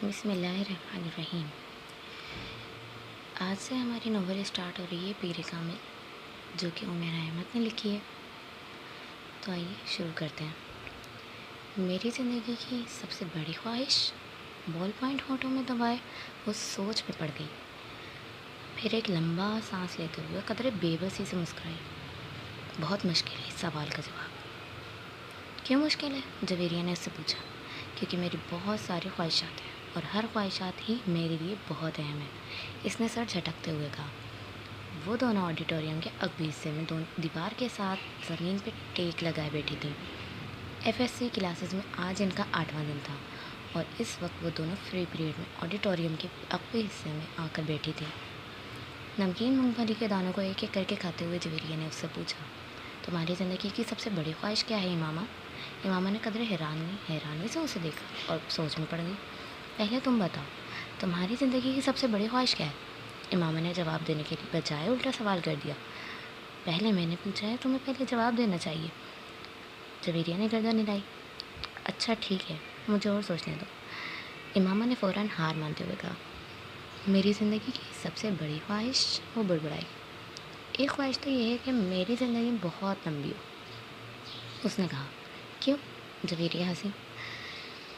बसमिल्लाहिर्रहमानिर्रहीम। आज से हमारी नॉवल स्टार्ट हो रही है पीर कामिल, जो कि उमैर अहमद ने लिखी है। तो आइए शुरू करते हैं। मेरी ज़िंदगी की सबसे बड़ी ख्वाहिश बॉल पॉइंट होठों में दबाए उस सोच में पड़ गई। फिर एक लंबा सांस लेते हुए कदरे बेबसी से मुस्कुराई। बहुत मुश्किल है इस सवाल का जवाब। क्यों मुश्किल है? जवेरिया ने उससे पूछा। क्योंकि मेरी बहुत सारी ख्वाहिशात हैं और हर ख्वाहिशात ही मेरे लिए बहुत अहम है, इसने सर झटकते हुए कहा। वो दोनों ऑडिटोरियम के अगले हिस्से में दीवार के साथ ज़मीन पर टेक लगाए बैठी थी। एफएससी क्लासेस में आज इनका 8वां दिन था और इस वक्त वो दोनों फ्री पीरियड में ऑडिटोरियम के अगले हिस्से में आकर बैठी थी। नमकीन मूंगफली के दानों को एक एक करके खाते हुए जवेरिया ने उससे पूछा, तुम्हारी ज़िंदगी की सबसे बड़ी ख्वाहिश क्या है इमामा? इमामा ने कदरे हैरानी से उसे देखा और सोच में पड़ गई। पहले तुम बताओ, तुम्हारी ज़िंदगी की सबसे बड़ी ख्वाहिश क्या है? इमामा ने जवाब देने के बजाय उल्टा सवाल कर दिया। पहले मैंने पूछा है, तुम्हें पहले जवाब देना चाहिए। जवेरिया ने गर्दन हिलाई। अच्छा ठीक है, मुझे और सोचने दो। इमामा ने फ़ौरन हार मानते हुए कहा, मेरी ज़िंदगी की सबसे बड़ी ख्वाहिश। वो बुड़बुड़ाई। एक ख्वाहिश तो ये है कि मेरी ज़िंदगी बहुत लंबी हो। उसने कहा। क्यों? जवेरिया हंसी।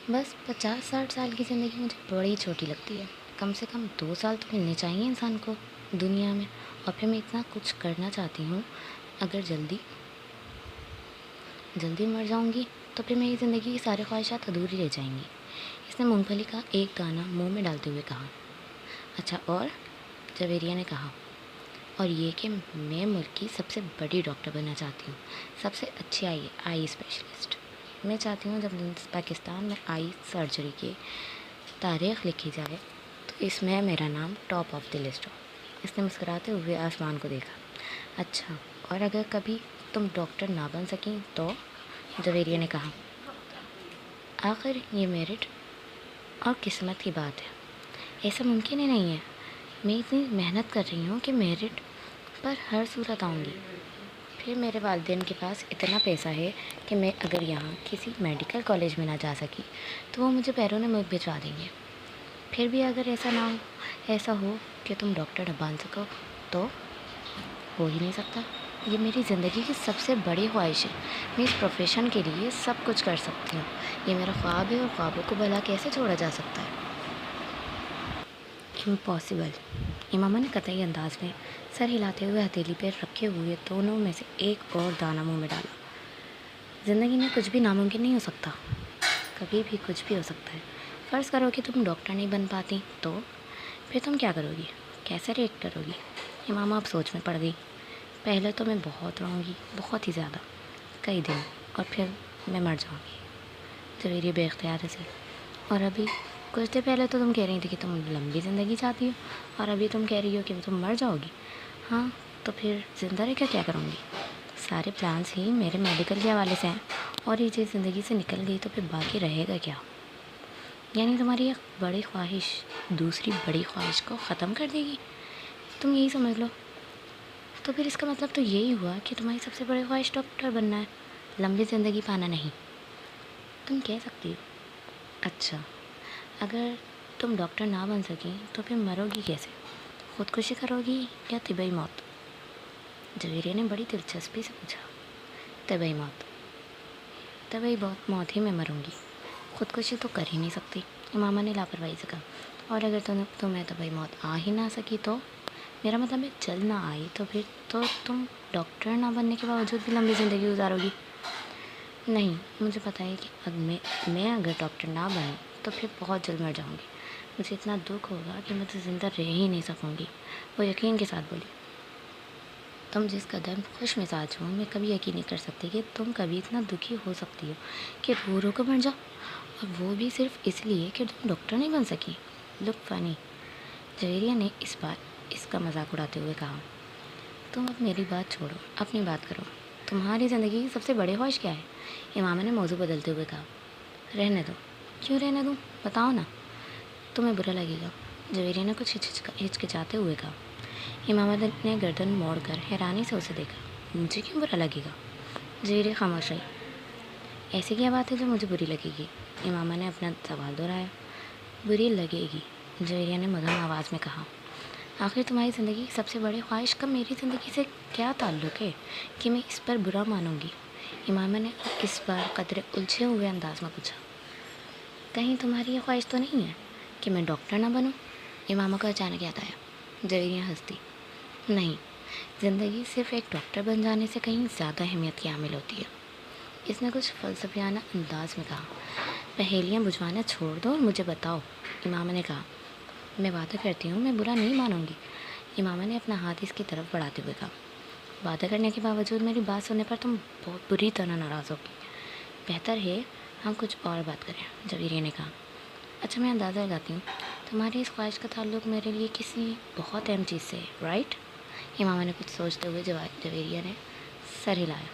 बस 50-60 साल की ज़िंदगी मुझे बड़ी छोटी लगती है। कम से कम 2 साल तो मिलने चाहिए इंसान को दुनिया में, और फिर मैं इतना कुछ करना चाहती हूँ। अगर जल्दी मर जाऊँगी तो फिर मेरी ज़िंदगी की सारी ख्वाहिशात अधूरी रह जाएंगी। इसने मूंगफली का एक दाना मुंह में डालते हुए कहा। अच्छा और? जवेरिया ने कहा। और ये कि मैं मुल्क की सबसे बड़ी डॉक्टर बनना चाहती हूँ, सबसे अच्छी आई स्पेशलिस्ट। मैं चाहती हूँ जब पाकिस्तान में आई सर्जरी की तारीख़ लिखी जाए तो इसमें मेरा नाम टॉप ऑफ द लिस्ट हो। इसने मुस्कुराते हुए आसमान को देखा। अच्छा और अगर कभी तुम डॉक्टर ना बन सकें तो? जवेरिया ने कहा। आखिर ये मेरिट और किस्मत की बात है। ऐसा मुमकिन ही नहीं है। मैं इतनी मेहनत कर रही हूँ कि मेरिट पर हर सूरत आऊँगी। फिर मेरे वालिदैन के पास इतना पैसा है कि मैं अगर यहाँ किसी मेडिकल कॉलेज में ना जा सकी तो वो मुझे पैरों में मुल्क भिजवा देंगे। फिर भी अगर ऐसा हो कि तुम डॉक्टर न बन सको तो? हो ही नहीं सकता। ये मेरी ज़िंदगी की सबसे बड़ी ख्वाहिश है। मैं इस प्रोफेशन के लिए सब कुछ कर सकती हूँ। ये मेरा ख्वाब है और ख्वाबों को भला कैसे छोड़ा जा सकता है? इम्पॉसिबल। इमामा ने कतई अंदाज में सर हिलाते हुए हथेली पर रखे हुए दोनों में से एक और दाना मुंह में डाला। ज़िंदगी में कुछ भी नामुमकिन नहीं हो सकता। कभी भी कुछ भी हो सकता है। फ़र्ज़ करो कि तुम डॉक्टर नहीं बन पाती तो फिर तुम क्या करोगी? कैसे रिएक्ट करोगी? इमामा अब सोच में पड़ गई। पहले तो मैं बहुत रहूँगी, बहुत ही ज़्यादा, कई दिन, और फिर मैं मर जाऊँगी। जवेरिया बेख्तियार हंसी। और अभी कुछ देर पहले तो तुम कह रही थी कि तुम लंबी ज़िंदगी चाहती हो और अभी तुम कह रही हो कि तुम मर जाओगी। हाँ तो फिर ज़िंदा रह कर क्या करूँगी? सारे प्लान्स ही मेरे मेडिकल के हवाले से हैं और ये चीज़ ज़िंदगी से निकल गई तो फिर बाकी रहेगा क्या? यानी तुम्हारी एक बड़ी ख्वाहिश दूसरी बड़ी ख्वाहिश को ख़त्म कर देगी? तुम यही समझ लो। तो फिर इसका मतलब तो यही हुआ कि तुम्हारी सबसे बड़ी ख्वाहिश डॉक्टर बनना है, लंबी ज़िंदगी पाना नहीं। तुम कह सकती हो। अच्छा अगर तुम डॉक्टर ना बन सकी तो फिर मरोगी कैसे? ख़ुदकुशी करोगी या तिबई मौत? जवेरिया ने बड़ी दिलचस्पी से पूछा। तिबई मौत। तिबई मौत ही मैं मरूंगी। ख़ुदकुशी तो कर ही नहीं सकती। इमामा ने लापरवाही से कहा। और अगर तुम्हें तिबई मौत आ ही ना सकी तो? मेरा मतलब है जल्द ना आई तो फिर तो तुम डॉक्टर ना बनने के बावजूद भी लंबी ज़िंदगी गुजारोगी। नहीं, मुझे पता है कि मैं अगर डॉक्टर ना बनूँ तो फिर बहुत जल्द मर जाऊँगी। मुझे इतना दुख होगा कि मैं तो ज़िंदा रह ही नहीं सकूँगी। वो यकीन के साथ बोली। तुम जिस कदर खुश मिजाज हो, मैं कभी यकीन नहीं कर सकती कि तुम कभी इतना दुखी हो सकती हो कि रो कर मर जाओ, और वो भी सिर्फ इसलिए कि तुम डॉक्टर नहीं बन सकी। Look funny. जवेरिया ने इस बार इसका मजाक उड़ाते हुए कहा। तुम अब मेरी बात छोड़ो, अपनी बात करो। तुम्हारी ज़िंदगी की सबसे बड़ी ख्वाहिश क्या है? इमामा ने मौजू बदलते हुए कहा। रहने दो। क्यों रहने दूँ? बताओ ना। तुम्हें बुरा लगेगा। जवेरिया ने कुछ हिचकिचाते हुए कहा। इमामा ने गर्दन मोड़कर हैरानी से उसे देखा। मुझे क्यों बुरा लगेगा? जवेरिया खामोश रही। ऐसी क्या बात है जो मुझे बुरी लगेगी? इमामा ने अपना सवाल दोहराया। बुरी लगेगी, जवेरिया ने मधुर आवाज़ में कहा। आखिर तुम्हारी ज़िंदगी की सबसे बड़ी ख्वाहिश का मेरी ज़िंदगी से क्या ताल्लुक़ है कि मैं इस पर बुरा मानूंगी? इमामा ने इस बार कदरे उलझे हुए अंदाज में पूछा। कहीं तुम्हारी ये ख्वाहिश तो नहीं है कि मैं डॉक्टर ना बनूं? इमामा को अचानक याद आया। जवेरिया हंसती। नहीं, ज़िंदगी सिर्फ एक डॉक्टर बन जाने से कहीं ज़्यादा अहमियत की हामिल होती है, इसने कुछ फ़लसफियाना अंदाज में कहा। पहेलियाँ बुझवाना छोड़ दो और मुझे बताओ, इमामा ने कहा। मैं वादा करती हूँ मैं बुरा नहीं मानूंगी, इमामा ने अपना हाथ इसकी तरफ बढ़ाते हुए कहा। वादा करने के बावजूद मेरी बात सुनने पर तुम बहुत बुरी तरह नाराज़ होगी। बेहतर है हम कुछ और बात करें, जवेरिया ने कहा। अच्छा, मैं अंदाज़ा लगाती हूँ तुम्हारी इस ख्वाहिश का ताल्लुक़ मेरे लिए किसी बहुत अहम चीज़ से है, राइट? इमामा ने कुछ सोचते हुए जवेरिया ने सर हिलाया।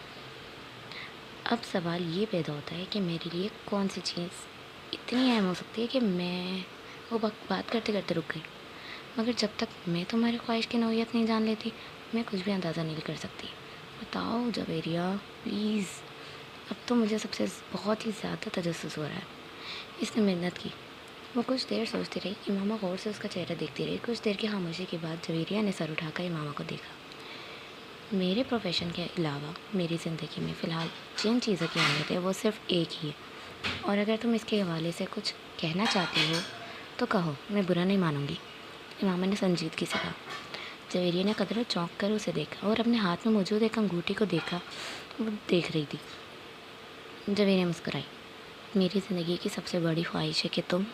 अब सवाल ये पैदा होता है कि मेरे लिए कौन सी चीज़ इतनी अहम हो सकती है कि मैं वो बात करते करते रुक गई। मगर जब तक मैं तुम्हारी ख्वाहिश की नौयत नहीं जान लेती, मैं कुछ भी अंदाज़ा नहीं कर सकती। बताओ जवेरिया, प्लीज़। अब तो मुझे सबसे बहुत ही ज़्यादा तजस्सुस हो रहा है। इसने मिन्नत की। वो कुछ देर सोचती रही। इमामा गौर से उसका चेहरा देखती रही। कुछ देर की खामोशी के बाद जवेरिया ने सर उठाकर इमामा को देखा। मेरे प्रोफेशन के अलावा मेरी ज़िंदगी में फ़िलहाल जिन चीज़ों की अहमियत है वो सिर्फ़ एक ही है, और अगर तुम इसके हवाले से कुछ कहना चाहती हो तो कहो, मैं बुरा नहीं मानूंगी, इमामा ने संजीदगी से कहा। जवेरिया ने कदर चौंक कर उसे देखा और अपने हाथ में मौजूद एक अंगूठी को देखा। वो देख रही थी। जवेरिया मुस्कुराई। मेरी ज़िंदगी की सबसे बड़ी ख्वाहिश है कि तुम,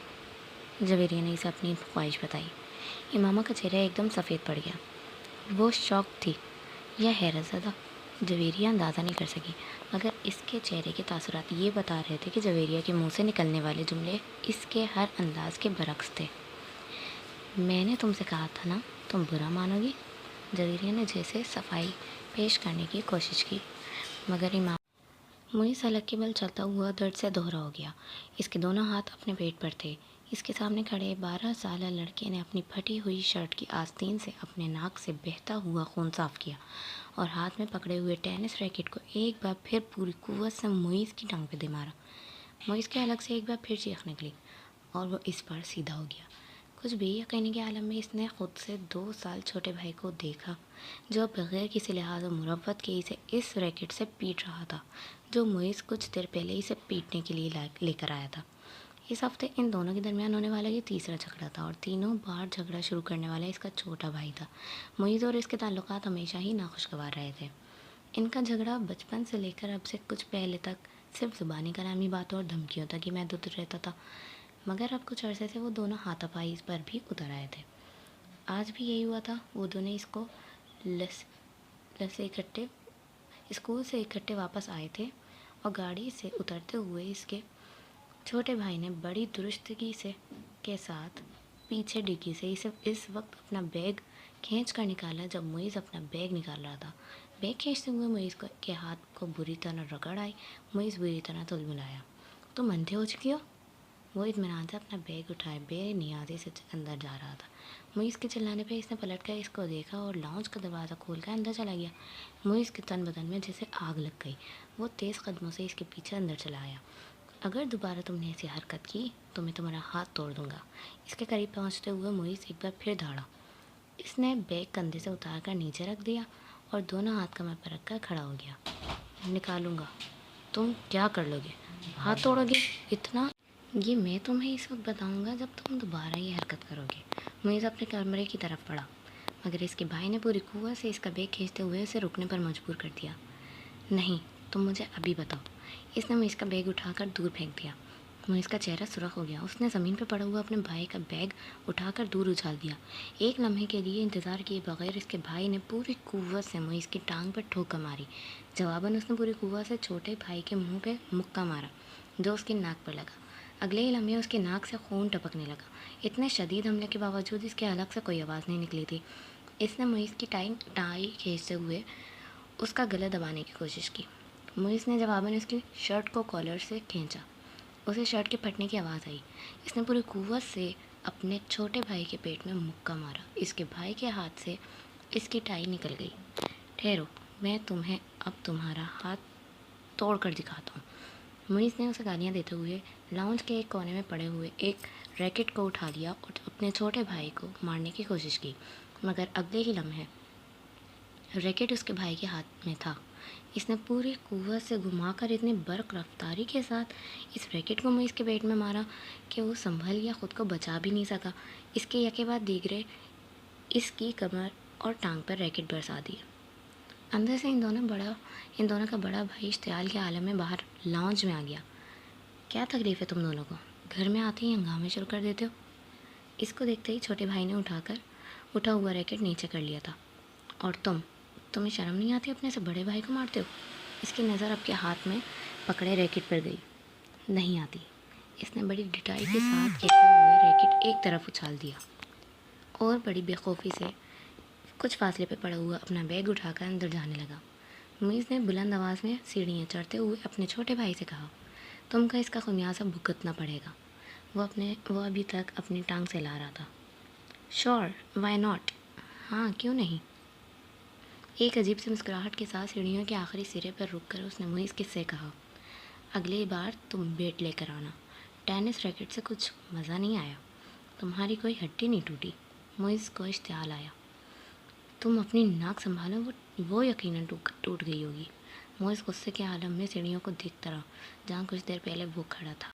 जवेरिया ने इसे अपनी ख्वाहिश बताई। इमामा का चेहरा एकदम सफ़ेद पड़ गया। वो शौक थी या हैरत ज़दा, जवेरिया अंदाज़ा नहीं कर सकी, मगर इसके चेहरे के तासुरात ये बता रहे थे कि जवेरिया के मुंह से निकलने वाले जुमले इसके हर अंदाज के बरक्स थे। मैंने तुमसे कहा था ना तुम बुरा मानोगी, जवेरिया ने जैसे सफाई पेश करने की कोशिश की, मगर इमाम मुइज़ हलक के बल चलता हुआ दर्द से दोहरा हो गया। इसके दोनों हाथ अपने पेट पर थे। इसके सामने खड़े 12 साला लड़के ने अपनी फटी हुई शर्ट की आस्तीन से अपने नाक से बहता हुआ खून साफ किया और हाथ में पकड़े हुए टेनिस रैकेट को एक बार फिर पूरी कुव्वत से मुइज़ की टांग पे दे मारा। मुइज़ के हलक से एक बार फिर चीख निकली और वो इस बार सीधा हो गया। कुछ बेयकीनी के आलम में इसने खुद से 2 साल छोटे भाई को देखा, जो बगैर किसी लिहाज और मुरव्वत के इसे इस रैकेट से पीट रहा था, जो मुइज़ कुछ देर पहले इसे पीटने के लिए लेकर आया था। इस हफ्ते इन दोनों के दरमियान होने वाला ये तीसरा झगड़ा था और तीनों बार झगड़ा शुरू करने वाला इसका छोटा भाई था। मुइज़ और इसके ताल्लुकात हमेशा ही नाखुशगवार रहे थे। इनका झगड़ा बचपन से लेकर अब से कुछ पहले तक सिर्फ ज़ुबानी कलामी बातों और धमकियों तक ही महदूद रहता था, मगर अब कुछ अरसे से वो दोनों हाथापाई पर भी उतर आए थे। आज भी यही हुआ था। वो दोनों इसको इकट्ठे स्कूल से इकट्ठे वापस आए थे और गाड़ी से उतरते हुए इसके छोटे भाई ने बड़ी दुरुस्तगी से के साथ पीछे डिग्गी से इसे इस वक्त अपना बैग खींच कर निकाला जब मुइज़ अपना बैग निकाल रहा था। बैग खींचते हुए मुइज़ के हाथ को बुरी तरह रगड़ आई। मुइज़ बुरी तरह तुलमुलाया। तुम अंधे हो चुकी हो? वो इत्मीनान से अपना बैग उठाए बेनियाजी से अंदर जा रहा था। मुइज़ के चिल्लाने पर इसने पलट कर इसको देखा और लाउंज का दरवाज़ा खोलकर अंदर चला गया। मुइज़ के तन बदन में जैसे आग लग गई। वो तेज़ कदमों से इसके पीछे अंदर चला आया। अगर दोबारा तुमने ऐसी हरकत की तो मैं तुम्हारा हाथ तोड़ दूंगा। इसके करीब पहुंचते हुए मुइज़ एक बार फिर दौड़ा। इसने बैग कंधे से उतार कर नीचे रख दिया और दोनों हाथ कमर पर रखकर खड़ा हो गया। निकालूंगा। तुम क्या कर लोगे? हाथ तोड़ोगे? इतना? ये मैं तुम्हें इस वक्त बताऊंगा जब तुम दोबारा ये हरकत करोगे। मुइज़ अपने कमरे की तरफ बढ़ा, मगर इसके भाई ने पूरी कुव्वत से इसका बैग खींचते हुए उसे रुकने पर मजबूर कर दिया। नहीं, तुम मुझे अभी बताओ। इसने मुइज़ का बैग उठाकर दूर फेंक दिया। मुइज़ का चेहरा सुर्ख हो गया। उसने ज़मीन पर पड़ा हुआ अपने भाई का बैग उठाकर दूर उछाल दिया। एक लम्हे के लिए इंतज़ार किए बगैर इसके भाई ने पूरी कुव्वत से मुइज़ की टांग पर ठोकर मारी। जवाबन उसने पूरी कुव्वत से छोटे भाई के मुंह पे मुक्का मारा, जो उसकी नाक पर लगा। अगले ही लम्हे उसकी नाक से खून टपकने लगा। इतने शदीद हमले के बावजूद इसके हलक से कोई आवाज़ नहीं निकली थी। इसने मुइज़ की टाई खींचते हुए उसका गला दबाने की कोशिश की। मुइज़ ने जवाबन उसकी शर्ट को कॉलर से खींचा। उसे शर्ट के फटने की आवाज़ आई। इसने पूरी कुव्वत से अपने छोटे भाई के पेट में मुक्का मारा। इसके भाई के हाथ से इसकी टाई निकल गई। ठहरो, मैं तुम्हें अब तुम्हारा हाथ तोड़ कर दिखाता हूँ। मुइज़ ने उसे गालियाँ देते हुए लाउंज के एक कोने में पड़े हुए एक ریکٹ کو اٹھا لیا اور اپنے چھوٹے بھائی کو مارنے کی کوشش کی، مگر اگلے ہی لمحے ریکٹ اس کے بھائی کے ہاتھ میں تھا۔ اس نے پوری قوت سے گھما کر اتنی برق رفتاری کے ساتھ اس ریکٹ کو موئز کے پیٹ میں مارا کہ وہ سنبھل یا خود کو بچا بھی نہیں سکا۔ اس کے یکے بعد دیگرے اس کی کمر اور ٹانگ پر ریکٹ برسا دیا۔ اندر سے ان دونوں کا بڑا بھائی اشتعال کے عالم میں باہر لاؤنج میں آ گیا۔ کیا تکلیف ہے تم دونوں کو؟ گھر میں آتے ہی ہنگامے شروع کر دیتے ہو۔ اس کو دیکھتے ہی چھوٹے بھائی نے اٹھا ہوا ریکٹ نیچے کر لیا تھا۔ اور تمہیں شرم نہیں آتی اپنے سے بڑے بھائی کو مارتے ہو؟ اس کی نظر اب کے ہاتھ میں پکڑے ریکٹ پر گئی۔ نہیں آتی، اس نے بڑی ڈٹائی کے ساتھ کہتے ہوئے ریکٹ ایک طرف اچھال دیا اور بڑی بے خوفی سے کچھ فاصلے پہ پڑا ہوا اپنا بیگ اٹھا کر اندر جانے لگا۔ موئز نے بلند آواز میں سیڑھیاں چڑھتے ہوئے اپنے چھوٹے بھائی سے کہا، تم کو اس کا خمیازہ بھگتنا پڑے گا۔ وہ ابھی تک اپنی ٹانگ سے لا رہا تھا۔ شور، وائی ناٹ؟ ہاں، کیوں نہیں؟ ایک عجیب سی مسکراہٹ کے ساتھ سیڑھیوں کے آخری سرے پر رک کر اس نے موئز سے کہا، اگلی بار تم بیٹ لے کر آنا۔ ٹینس ریکٹ سے کچھ مزہ نہیں آیا، تمہاری کوئی ہڈی نہیں ٹوٹی۔ موئز کو اشتعال آیا، تم اپنی ناک سنبھالو، وہ یقیناً ٹوٹ گئی ہوگی۔ موئز غصے کے عالم میں سیڑھیوں کو دیکھتا رہا جہاں کچھ دیر پہلے وہ کھڑا تھا۔